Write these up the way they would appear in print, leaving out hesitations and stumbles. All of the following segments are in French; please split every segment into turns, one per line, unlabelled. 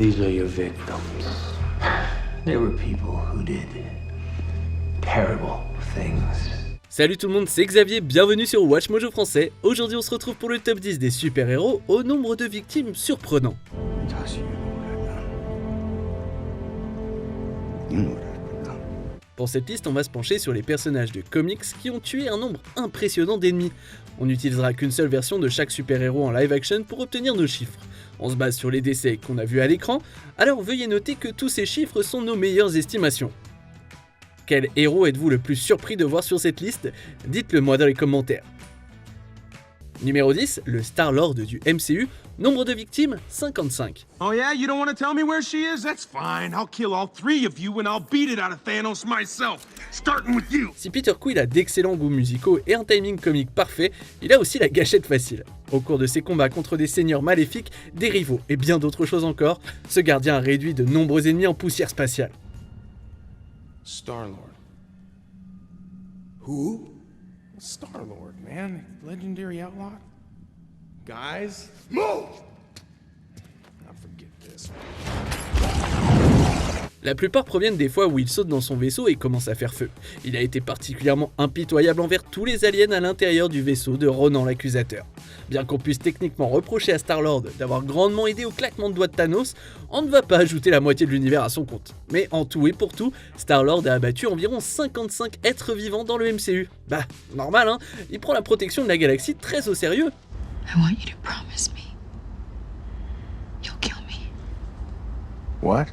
These are your victims. They were people who did terrible things.
Salut tout le monde, c'est Xavier, bienvenue sur Watch Mojo français. Aujourd'hui on se retrouve pour le top 10 des super-héros au nombre de victimes surprenant. Pour cette liste, on va se pencher sur les personnages de comics qui ont tué un nombre impressionnant d'ennemis. On n'utilisera qu'une seule version de chaque super-héros en live action pour obtenir nos chiffres. On se base sur les décès qu'on a vus à l'écran, alors veuillez noter que tous ces chiffres sont nos meilleures estimations. Quel héros êtes-vous le plus surpris de voir sur cette liste? Dites-le moi dans les commentaires. Numéro 10, le Star-Lord du MCU, nombre de victimes 55.
Oh yeah, you don't want to tell me where she is? That's fine. I'll kill all three of you and I'll beat it out of Thanos myself, starting with you.
Si Peter Quill a d'excellents goûts musicaux et un timing comique parfait, il a aussi la gâchette facile. Au cours de ses combats contre des seigneurs maléfiques, des rivaux et bien d'autres choses encore, ce gardien a réduit de nombreux ennemis en poussière spatiale.
Star-Lord. Who? Star-Lord, man. Legendary outlaw. Guys, move! Now forget this.
La plupart proviennent des fois où il saute dans son vaisseau et commence à faire feu. Il a été particulièrement impitoyable envers tous les aliens à l'intérieur du vaisseau de Ronan l'accusateur. Bien qu'on puisse techniquement reprocher à Star-Lord d'avoir grandement aidé au claquement de doigts de Thanos, on ne va pas ajouter la moitié de l'univers à son compte. Mais en tout et pour tout, Star-Lord a abattu environ 55 êtres vivants dans le MCU. Bah, normal hein, il prend la protection de la galaxie très au sérieux.
I want you to promise me you'll kill me.
What?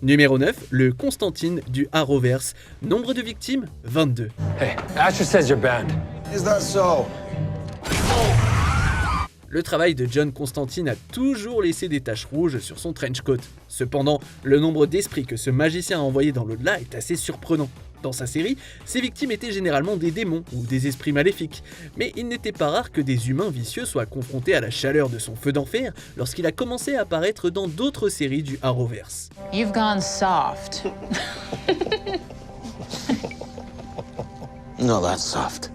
Numéro 9, le Constantine du Arrowverse. Nombre de victimes, 22.
Hey, Asher says you're banned.
Is that so?
Le travail de John Constantine a toujours laissé des taches rouges sur son trench coat. Cependant, le nombre d'esprits que ce magicien a envoyé dans l'au-delà est assez surprenant. Dans sa série, ses victimes étaient généralement des démons ou des esprits maléfiques, mais il n'était pas rare que des humains vicieux soient confrontés à la chaleur de son feu d'enfer lorsqu'il a commencé à apparaître dans d'autres séries du Arrowverse.
You've gone soft.
No, that's soft.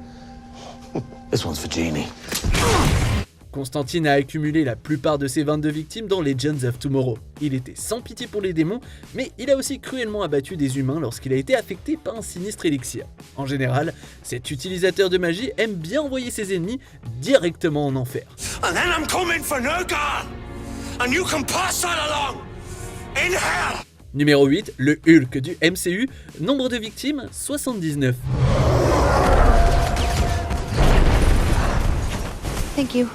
This one's for Jeannie.
Constantine a accumulé la plupart de ses 22 victimes dans Legends of Tomorrow. Il était sans pitié pour les démons, mais il a aussi cruellement abattu des humains lorsqu'il a été affecté par un sinistre élixir. En général, cet utilisateur de magie aime bien envoyer ses ennemis directement en enfer.
And then I'm coming for Nergal! And you can pass that along! In hell!
Numéro 8, le Hulk du MCU, nombre de victimes 79.
Thank you.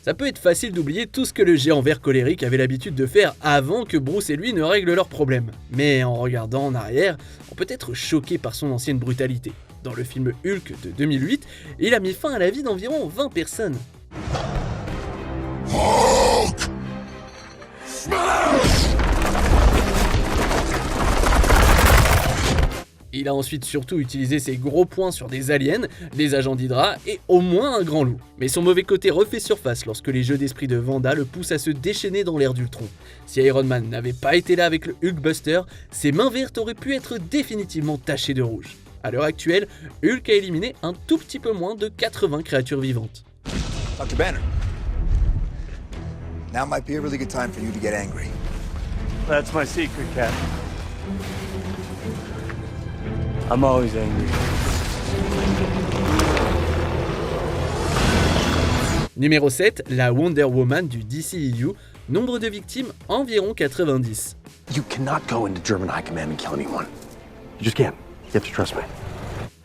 Ça peut être facile d'oublier tout ce que le géant vert colérique avait l'habitude de faire avant que Bruce et lui ne règlent leurs problèmes. Mais en regardant en arrière, on peut être choqué par son ancienne brutalité. Dans le film Hulk de 2008, il a mis fin à la vie d'environ 20 personnes.
Hulk! Smash!
Il a ensuite surtout utilisé ses gros poings sur des aliens, des agents d'Hydra et au moins un grand loup. Mais son mauvais côté refait surface lorsque les jeux d'esprit de Wanda le poussent à se déchaîner dans l'air d'Ultron. Si Iron Man n'avait pas été là avec le Hulkbuster, ses mains vertes auraient pu être définitivement tachées de rouge. À l'heure actuelle, Hulk a éliminé un tout petit peu moins de 80 créatures vivantes.
Dr. Banner, now might be a really good time for you to get angry.
That's my secret, Cap. I'm always angry.
Numéro 7, la Wonder Woman du DCEU, nombre de victimes environ 90.
You cannot go into German High Command and kill anyone. You just can't. You have to trust me.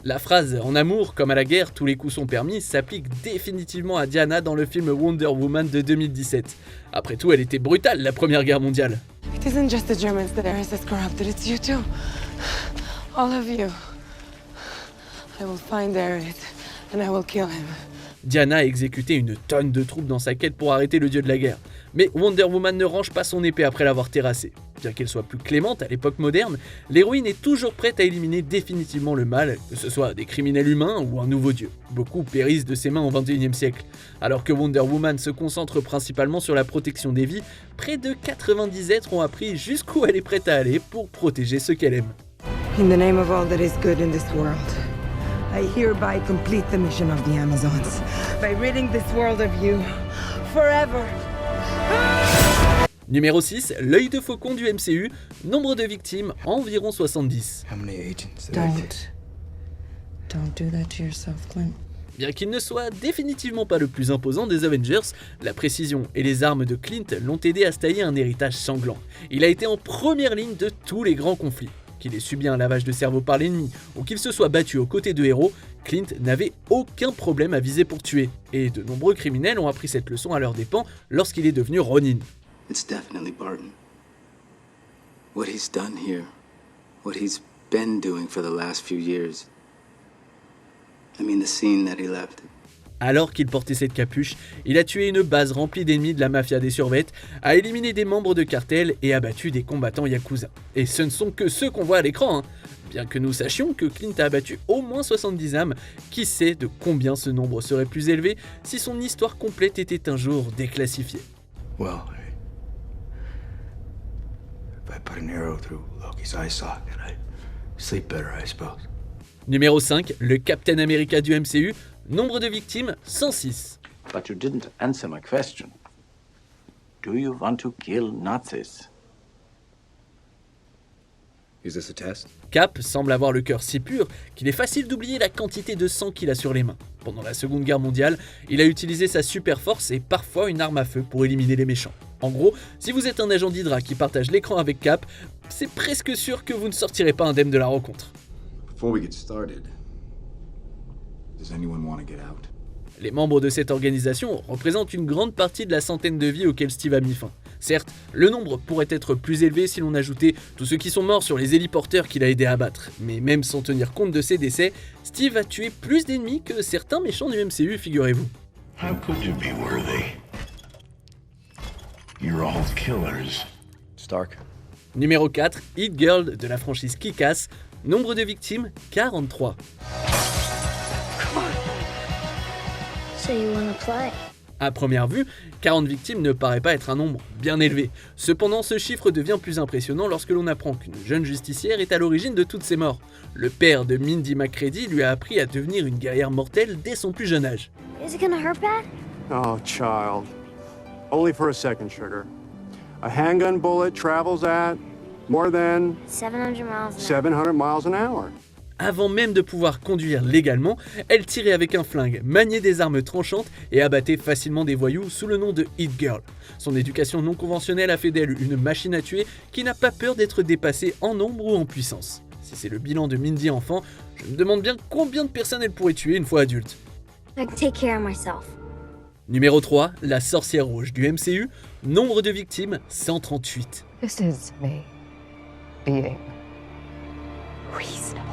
La phrase « En amour, comme à la guerre, tous les coups sont permis » s'applique définitivement à Diana dans le film Wonder Woman de 2017. Après tout, elle était brutale la Première Guerre mondiale.
It isn't just the Germans that are as corrupted, it's you too. All of you. I will find Aerith and I will kill him.
Diana a exécuté une tonne de troupes dans sa quête pour arrêter le dieu de la guerre. Mais Wonder Woman ne range pas son épée après l'avoir terrassée. Bien qu'elle soit plus clémente à l'époque moderne, l'héroïne est toujours prête à éliminer définitivement le mal, que ce soit des criminels humains ou un nouveau dieu. Beaucoup périssent de ses mains au XXIe siècle. Alors que Wonder Woman se concentre principalement sur la protection des vies, près de 90 êtres ont appris jusqu'où elle est prête à aller pour protéger ceux qu'elle aime.
In the name of all that is good in this world, I hereby complete the mission of the Amazons by ridding this world of you forever.
Numéro 6, l'œil de faucon du MCU, nombre de victimes, environ 70.
How many agents did I get?
Don't do that to yourself, Clint.
Bien qu'il ne soit définitivement pas le plus imposant des Avengers, la précision et les armes de Clint l'ont aidé à se tailler un héritage sanglant. Il a été en première ligne de tous les grands conflits. Qu'il ait subi un lavage de cerveau par l'ennemi ou qu'il se soit battu aux côtés de héros, Clint n'avait aucun problème à viser pour tuer. Et de nombreux criminels ont appris cette leçon à leurs dépens lorsqu'il est devenu Ronin.
It's definitely Barton. What he's done here, what he's been doing for the last few years. I mean, the scene that he left.
Alors qu'il portait cette capuche, il a tué une base remplie d'ennemis de la mafia des survettes, a éliminé des membres de cartel et a battu des combattants yakuza. Et ce ne sont que ceux qu'on voit à l'écran, hein. Bien que nous sachions que Clint a abattu au moins 70 âmes, qui sait de combien ce nombre serait plus élevé si son histoire complète était un jour déclassifiée.
Well, if I put an arrow through Loki's eye socket, I'd sleep better, I suppose.
Numéro 5, le Captain America du MCU, nombre de victimes 106.
But you didn't answer my question. Do you want to kill Nazis?
Is this a test?
Cap semble avoir le cœur si pur qu'il est facile d'oublier la quantité de sang qu'il a sur les mains. Pendant la Seconde Guerre mondiale, il a utilisé sa super force et parfois une arme à feu pour éliminer les méchants. En gros, si vous êtes un agent d'Hydra qui partage l'écran avec Cap, c'est presque sûr que vous ne sortirez pas indemne de la rencontre.
Before we get started, does anyone want to get out?
Les membres de cette organisation représentent une grande partie de la centaine de vies auxquelles Steve a mis fin. Certes, le nombre pourrait être plus élevé si l'on ajoutait tous ceux qui sont morts sur les héliporteurs qu'il a aidé à abattre. Mais même sans tenir compte de ces décès, Steve a tué plus d'ennemis que certains méchants du MCU, figurez-vous.
How could you be worthy? You're all killers.
Stark.
Numéro 4, Hit Girl de la franchise Kick-Ass, nombre de victimes 43.
So you wanna play?
À première vue, 40 victimes ne paraît pas être un nombre bien élevé. Cependant, ce chiffre devient plus impressionnant lorsque l'on apprend qu'une jeune justicière est à l'origine de toutes ces morts. Le père de Mindy McCready lui a appris à devenir une guerrière mortelle dès son plus jeune âge.
Is it gonna hurt bad?
Oh, child. Only for a second, sugar. A handgun bullet travels at more than 700 miles an hour.
Avant même de pouvoir conduire légalement, elle tirait avec un flingue, maniait des armes tranchantes et abattait facilement des voyous sous le nom de Hit Girl. Son éducation non conventionnelle a fait d'elle une machine à tuer qui n'a pas peur d'être dépassée en nombre ou en puissance. Si c'est le bilan de Mindy enfant, je me demande bien combien de personnes elle pourrait tuer une fois adulte.
I can take care of myself.
Numéro 3, la sorcière rouge du MCU, nombre de victimes 138.
This is me being reasonable.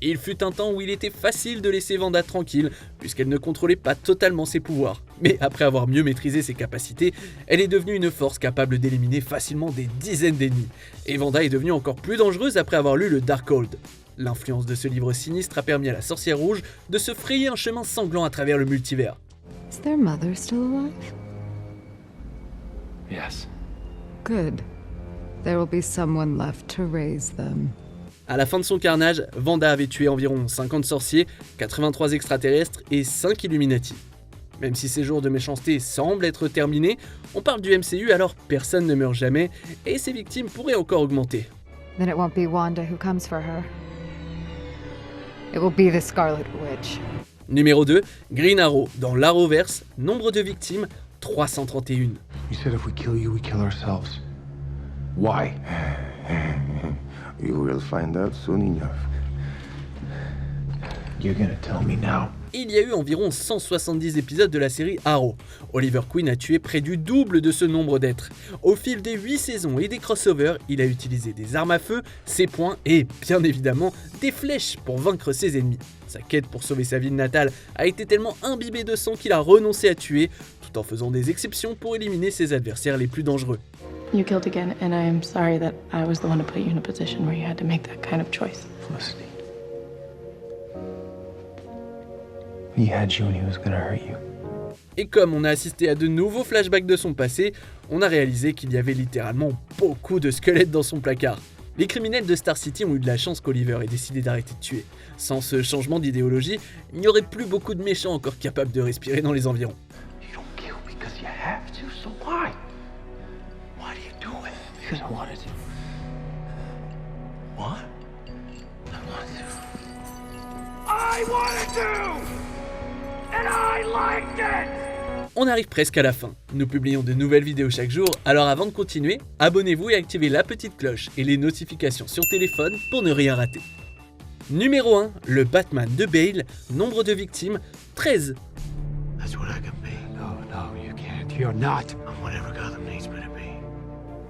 Il fut un temps où il était facile de laisser Wanda tranquille, puisqu'elle ne contrôlait pas totalement ses pouvoirs. Mais après avoir mieux maîtrisé ses capacités, elle est devenue une force capable d'éliminer facilement des dizaines d'ennemis. Et Wanda est devenue encore plus dangereuse après avoir lu le Darkhold. L'influence de ce livre sinistre a permis à la sorcière rouge de se frayer un chemin sanglant à travers le multivers.
Is their mother still alive?
Yes.
Good. There will be someone left to raise them.
À la fin de son carnage, Wanda avait tué environ 50 sorciers, 83 extraterrestres et 5 Illuminati. Même si ces jours de méchanceté semblent être terminés, on parle du MCU alors personne ne meurt jamais et ses victimes pourraient encore augmenter.
Then it won't be Wanda who comes for her. It will be the Scarlet Witch.
Numéro 2, Green Arrow dans l'Arrowverse, nombre de victimes 331.
You said if we kill you, we kill ourselves. Why?
You will find out soon enough.
You're gonna tell me now.
Il y a eu environ 170 épisodes de la série Arrow. Oliver Queen a tué près du double de ce nombre d'êtres. Au fil des 8 saisons et des crossovers, il a utilisé des armes à feu, ses poings et, bien évidemment, des flèches pour vaincre ses ennemis. Sa quête pour sauver sa ville natale a été tellement imbibée de sang qu'il a renoncé à tuer, tout en faisant des exceptions pour éliminer ses adversaires les plus dangereux.
You killed again, and I am sorry that I was the one to put you in a position where you had to make that kind of choice.
Felicity. He had you and he was gonna hurt you.
Et comme on a assisté à de nouveaux flashbacks de son passé, on a réalisé qu'il y avait littéralement beaucoup de squelettes dans son placard. Les criminels de Star City ont eu de la chance qu'Oliver ait décidé d'arrêter de tuer. Sans ce changement d'idéologie, il n'y aurait plus beaucoup de méchants encore capables de respirer dans les environs.
You don't kill because you have to, so why? Why do you do it? Because I wanted to. What? I wanted to. I wanted to! And I liked it!
On arrive presque à la fin. Nous publions de nouvelles vidéos chaque jour, alors avant de continuer, abonnez-vous et activez la petite cloche et les notifications sur téléphone pour ne rien rater. Numéro 1, le Batman de Bale, nombre de victimes, 13.
That's what I can be. No, you can't. You're not. I'm whatever Gotham needs me to be.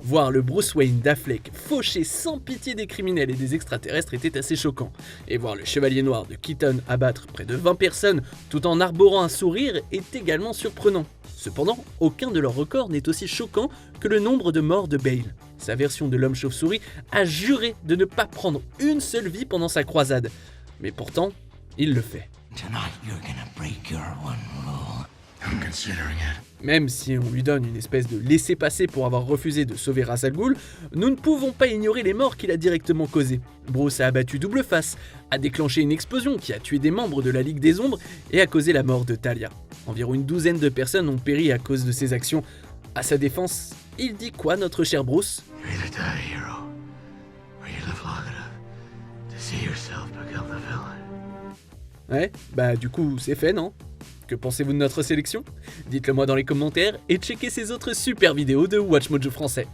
Voir le Bruce Wayne d'Affleck faucher sans pitié des criminels et des extraterrestres était assez choquant. Et voir le Chevalier Noir de Keaton abattre près de 20 personnes tout en arborant un sourire est également surprenant. Cependant, aucun de leurs records n'est aussi choquant que le nombre de morts de Bale. Sa version de l'homme chauve-souris a juré de ne pas prendre une seule vie pendant sa croisade. Mais pourtant, il le fait.
Tonight you're gonna break your one rule. I'm considering it.
Même si on lui donne une espèce de laissez-passer pour avoir refusé de sauver Ra's al Ghul, nous ne pouvons pas ignorer les morts qu'il a directement causées. Bruce a abattu Double Face, a déclenché une explosion qui a tué des membres de la Ligue des Ombres et a causé la mort de Talia. Environ une douzaine de personnes ont péri à cause de ses actions. À sa défense, il dit quoi notre cher Bruce?
You either die a hero, or you live long enough to see yourself become the villain.
Ouais, bah du coup c'est fait, non? Que pensez-vous de notre sélection? Dites-le moi dans les commentaires et checkez ces autres super vidéos de Watch Mojo français.